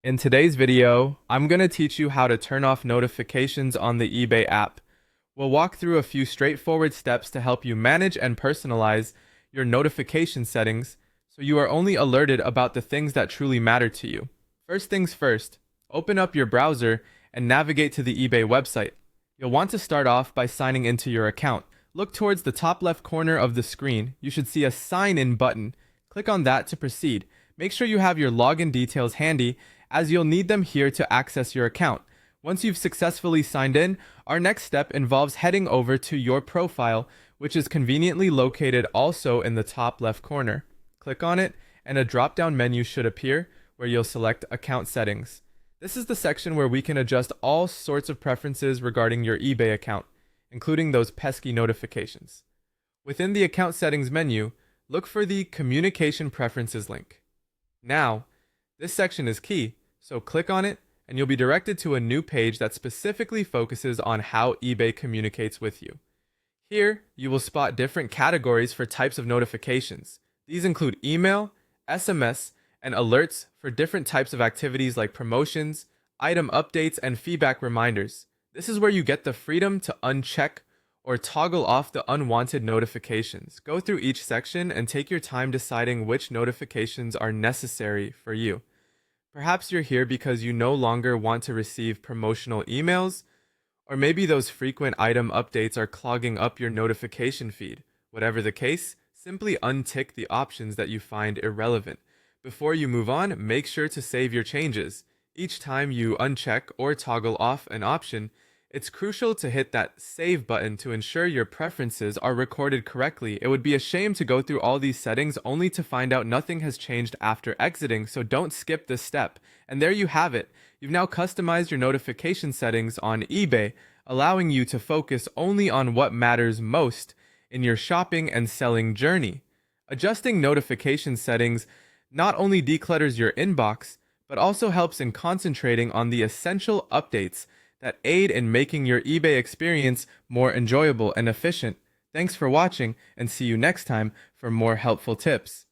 In today's video, I'm going to teach you how to turn off notifications on the eBay app. We'll walk through a few straightforward steps to help you manage and personalize your notification settings so you are only alerted about the things that truly matter to you. First things first, open up your browser and navigate to the eBay website. You'll want to start off by signing into your account. Look towards the top left corner of the screen. You should see a sign in button. Click on that to proceed. Make sure you have your login details handy, as you'll need them here to access your account. Once you've successfully signed in, our next step involves heading over to your profile, which is conveniently located also in the top left corner. Click on it, and a drop-down menu should appear where you'll select Account Settings. This is the section where we can adjust all sorts of preferences regarding your eBay account, including those pesky notifications. Within the Account Settings menu, look for the Communication Preferences link. Now, this section is key, so click on it and you'll be directed to a new page that specifically focuses on how eBay communicates with you. Here, you will spot different categories for types of notifications. These include email, SMS, and alerts for different types of activities like promotions, item updates, and feedback reminders. This is where you get the freedom to uncheck or toggle off the unwanted notifications. Go through each section and take your time deciding which notifications are necessary for you. Perhaps you're here because you no longer want to receive promotional emails, or maybe those frequent item updates are clogging up your notification feed. Whatever the case, simply untick the options that you find irrelevant. Before you move on, make sure to save your changes. Each time you uncheck or toggle off an option, it's crucial to hit that save button to ensure your preferences are recorded correctly. It would be a shame to go through all these settings only to find out nothing has changed after exiting, so don't skip this step. And there you have it. You've now customized your notification settings on eBay, allowing you to focus only on what matters most in your shopping and selling journey. Adjusting notification settings not only declutters your inbox, but also helps in concentrating on the essential updates that aid in making your eBay experience more enjoyable and efficient. Thanks for watching, and see you next time for more helpful tips.